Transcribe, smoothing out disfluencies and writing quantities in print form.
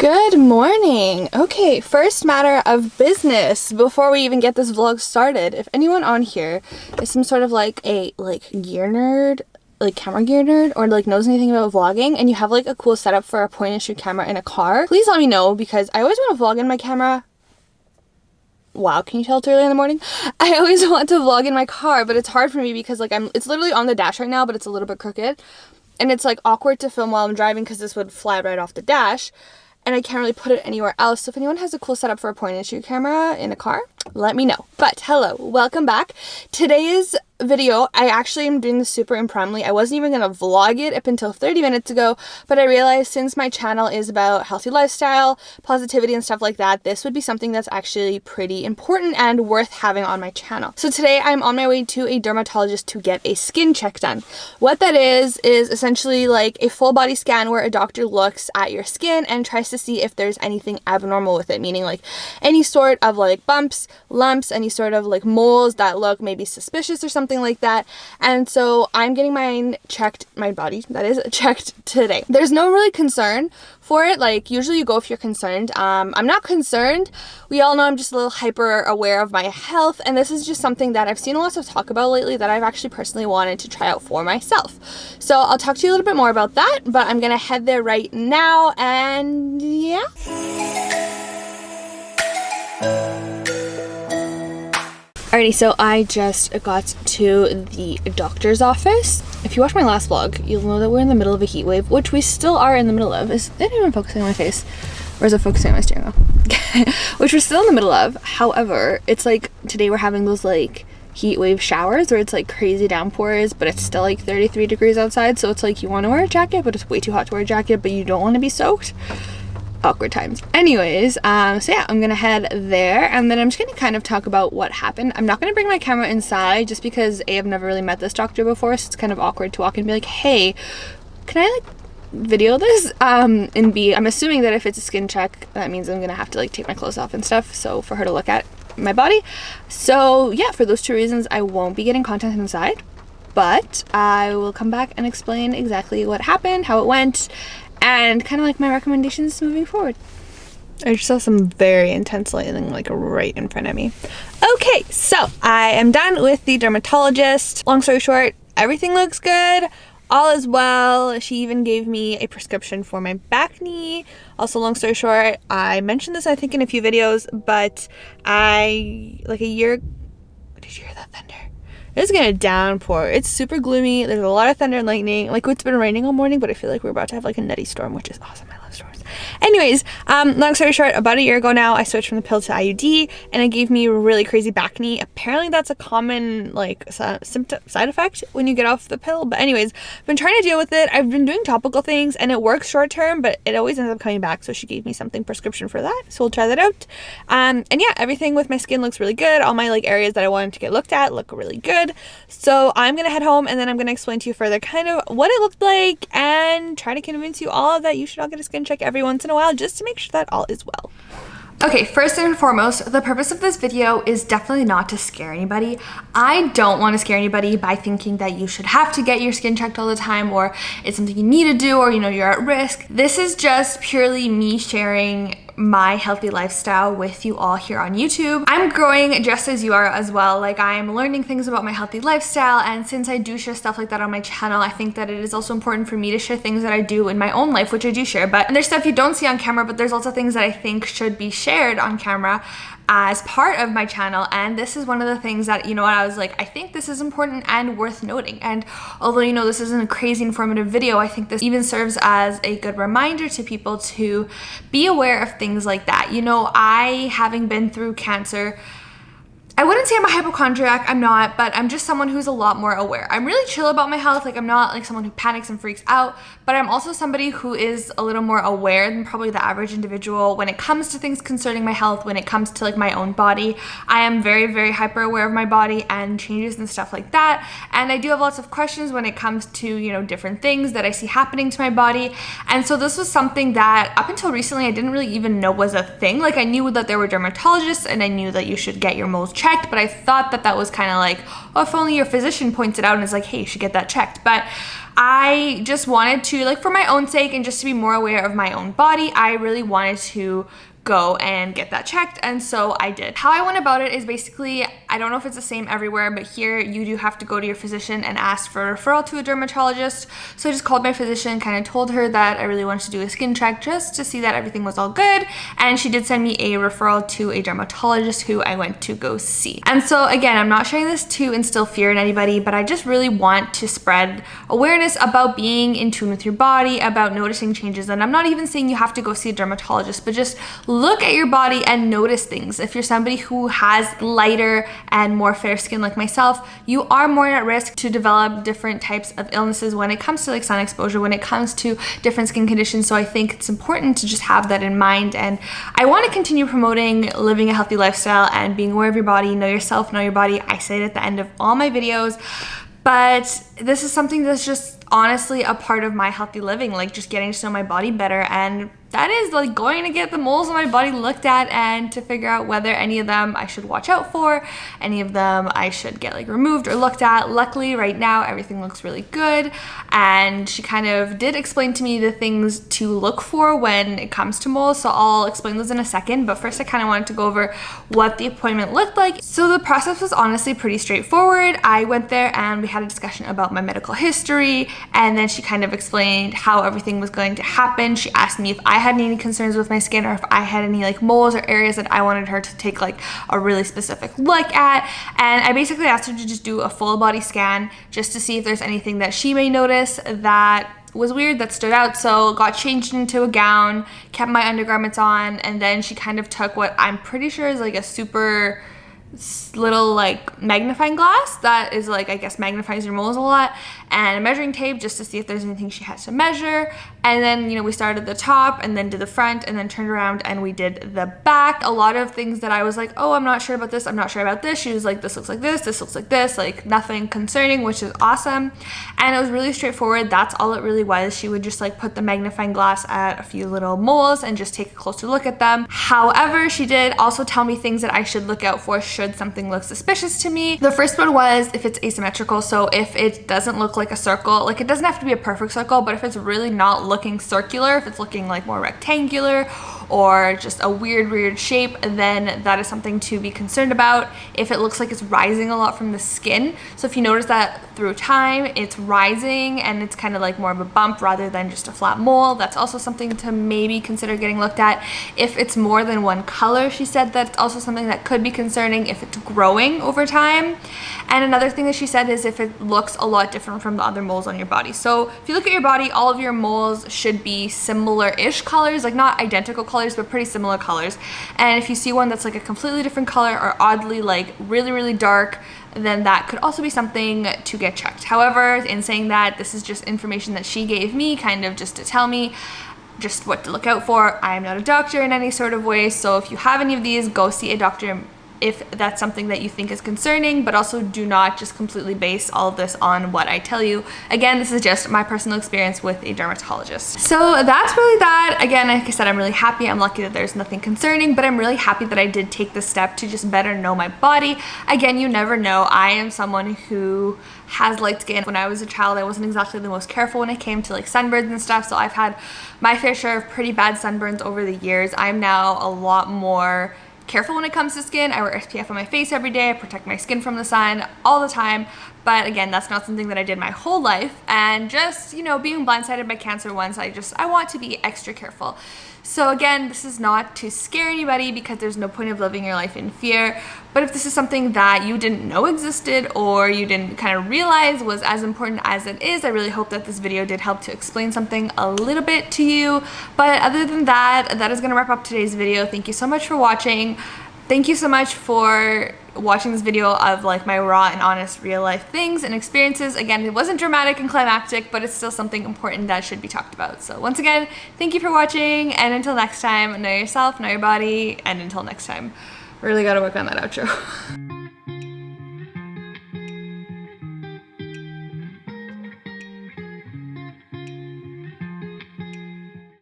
Good morning. Okay, first matter of business before we even get this vlog started. If anyone on here is some sort of like a gear nerd, like camera gear nerd, or like knows anything about vlogging and you have like a cool setup for a point and shoot camera in a car, please let me know because I always want to vlog in my camera. Wow, can you tell it's early in the morning? I always want to vlog in my car, but it's hard for me because like it's literally on the dash right now, but it's a little bit crooked. And it's like awkward to film while I'm driving because this would fly right off the dash. And I can't really put it anywhere else. So if anyone has a cool setup for a point and shoot camera in a car, let me know. But hello, welcome back. Today's video, I actually am doing this super impromptu. I wasn't even gonna vlog it up until 30 minutes ago, but I realized since my channel is about healthy lifestyle, positivity and stuff like that, this would be something that's actually pretty important and worth having on my channel. So today I'm on my way to a dermatologist to get a skin check done. What that is essentially like a full body scan where a doctor looks at your skin and tries to see if there's anything abnormal with it, meaning like any sort of like bumps, lumps, any sort of like moles that look maybe suspicious or something like that. And so I'm getting mine checked, my body that is, checked today. There's no really concern for it. Like usually you go if you're concerned. I'm not concerned. We all know I'm just a little hyper aware of my health, and this is just something that I've seen a lot of talk about lately that I've actually personally wanted to try out for myself. So I'll talk to you a little bit more about that, but I'm gonna head there right now, and yeah. Alrighty, so I just got to the doctor's office. If you watch my last vlog, you'll know that we're in the middle of a heat wave, which we still are in the middle of. Is it even focusing on my face? Or is it focusing on my steering wheel? Which we're still in the middle of. However, it's like today we're having those like heat wave showers where it's like crazy downpours, but it's still like 33 degrees outside. So it's like you want to wear a jacket, but it's way too hot to wear a jacket, but you don't want to be soaked. Awkward times. Anyways, so yeah, I'm gonna head there and then I'm just gonna kind of talk about what happened. I'm not gonna bring my camera inside just because A, I've never really met this doctor before, so it's kind of awkward to walk in and be like, hey, can I like video this? And B, I'm assuming that if it's a skin check, that means I'm gonna have to like take my clothes off and stuff, so for her to look at my body. So yeah, for those two reasons, I won't be getting content inside, but I will come back and explain exactly what happened, how it went, and kind of like my recommendations moving forward. I just saw some very intense lightning like right in front of me. Okay, so I am done with the dermatologist. Long story short, everything looks good. All is well. She even gave me a prescription for my back knee. Also, long story short, I mentioned this I think in a few videos, but did you hear that thunder? It's gonna downpour. It's super gloomy. There's a lot of thunder and lightning. Like it's been raining all morning, but I feel like we're about to have like a nutty storm, which is awesome. I love storms. Anyways, long story short, about a year ago now, I switched from the pill to IUD, and it gave me a really crazy back knee. Apparently, that's a common like side effect when you get off the pill. But anyways, I've been trying to deal with it. I've been doing topical things, and it works short term, but it always ends up coming back. So she gave me something prescription for that. So we'll try that out. And yeah, everything with my skin looks really good. All my like areas that I wanted to get looked at look really good. So I'm gonna head home and then I'm gonna explain to you further kind of what it looked like and try to convince you all that you should all get a skin check every once in a while just to make sure that all is well. Okay, first and foremost, the purpose of this video is definitely not to scare anybody. I don't want to scare anybody by thinking that you should have to get your skin checked all the time, or it's something you need to do, or you know, you're at risk. This is just purely me sharing my healthy lifestyle with you all here on YouTube. I'm growing just as you are as well. Like I'm learning things about my healthy lifestyle, and since I do share stuff like that on my channel, I think that it is also important for me to share things that I do in my own life, which I do share. But there's stuff you don't see on camera, but there's also things that I think should be shared on camera as part of my channel, and this is one of the things that, you know what, I was like, I think this is important and worth noting. And although, you know, this isn't a crazy informative video, I think this even serves as a good reminder to people to be aware of things like that. You know, having been through cancer, I wouldn't say I'm a hypochondriac, I'm not, but I'm just someone who's a lot more aware. I'm really chill about my health, like I'm not like someone who panics and freaks out, but I'm also somebody who is a little more aware than probably the average individual when it comes to things concerning my health, when it comes to like my own body. I am very, very hyper aware of my body and changes and stuff like that, and I do have lots of questions when it comes to, you know, different things that I see happening to my body. And so this was something that up until recently I didn't really even know was a thing. Like I knew that there were dermatologists and I knew that you should get your moles checked, but I thought that that was kind of like, oh, if only your physician points it out and is like, hey, you should get that checked. But I just wanted to, like, for my own sake and just to be more aware of my own body, I really wanted to go and get that checked, and so I did. How I went about it is basically, I don't know if it's the same everywhere, but here you do have to go to your physician and ask for a referral to a dermatologist. So I just called my physician, kind of told her that I really wanted to do a skin check just to see that everything was all good, and she did send me a referral to a dermatologist who I went to go see. And so again, I'm not sharing this to instill fear in anybody, but I just really want to spread awareness about being in tune with your body, about noticing changes. And I'm not even saying you have to go see a dermatologist, but just look at your body and notice things. If you're somebody who has lighter and more fair skin like myself, you are more at risk to develop different types of illnesses when it comes to like sun exposure, when it comes to different skin conditions. So I think it's important to just have that in mind. And I want to continue promoting living a healthy lifestyle and being aware of your body. Know yourself, know your body. I say it at the end of all my videos, but this is something that's just honestly a part of my healthy living, like just getting to know my body better. And that is like going to get the moles on my body looked at and to figure out whether any of them I should watch out for, any of them I should get like removed or looked at. Luckily right now everything looks really good, and she kind of did explain to me the things to look for when it comes to moles, so I'll explain those in a second. But first I kind of wanted to go over what the appointment looked like. So the process was honestly pretty straightforward. I went there and we had a discussion about my medical history, and then she kind of explained how everything was going to happen. She asked me if I had any concerns with my skin or if I had any like moles or areas that I wanted her to take like a really specific look at. And I basically asked her to just do a full body scan just to see if there's anything that she may notice that was weird, that stood out. So got changed into a gown, kept my undergarments on, and then she kind of took what I'm pretty sure is like a super little like magnifying glass that is like, I guess, magnifies your moles a lot, and a measuring tape just to see if there's anything she has to measure. And then, you know, we started at the top and then did the front and then turned around and we did the back. A lot of things that I was like, oh, I'm not sure about this, I'm not sure about this. She was like, this looks like this looks like this, like nothing concerning, which is awesome. And it was really straightforward. That's all it really was. She would just like put the magnifying glass at a few little moles and just take a closer look at them. However, she did also tell me things that I should look out for should something look suspicious to me. The first one was if it's asymmetrical. So if it doesn't look like a circle, like it doesn't have to be a perfect circle, but if it's really not looking circular, if it's looking like more rectangular or just a weird shape, then that is something to be concerned about. If it looks like it's rising a lot from the skin, so if you notice that through time it's rising and it's kind of like more of a bump rather than just a flat mole, that's also something to maybe consider getting looked at. If it's more than one color, she said that's also something that could be concerning if it's growing over time. And another thing that she said is if it looks a lot different from the other moles on your body. So if you look at your body, all of your moles should be similar-ish colors, like not identical colors, but pretty similar colors. And if you see one that's like a completely different color or oddly like really dark, then that could also be something to get checked. However, in saying that, this is just information that she gave me kind of just to tell me just what to look out for. I am not a doctor in any sort of way, so if you have any of these, go see a doctor if that's something that you think is concerning, but also do not just completely base all of this on what I tell you. Again, this is just my personal experience with a dermatologist. So that's really that. Again, like I said, I'm really happy. I'm lucky that there's nothing concerning, but I'm really happy that I did take the step to just better know my body. Again, you never know. I am someone who has light skin. When I was a child, I wasn't exactly the most careful when it came to like sunburns and stuff, so I've had my fair share of pretty bad sunburns over the years. I'm now a lot more careful when it comes to skin. I wear SPF on my face every day. I protect my skin from the sun all the time. But again, that's not something that I did my whole life. And just, you know, being blindsided by cancer once, I want to be extra careful. So again, this is not to scare anybody because there's no point of living your life in fear. But if this is something that you didn't know existed or you didn't kind of realize was as important as it is, I really hope that this video did help to explain something a little bit to you. But other than that, that is going to wrap up today's video. Thank you so much for watching. Thank you so much for watching this video of like my raw and honest real life things and experiences. Again, it wasn't dramatic and climactic, but it's still something important that should be talked about. So once again, thank you for watching, and until next time, know yourself, know your body, and until next time. Really gotta work on that outro.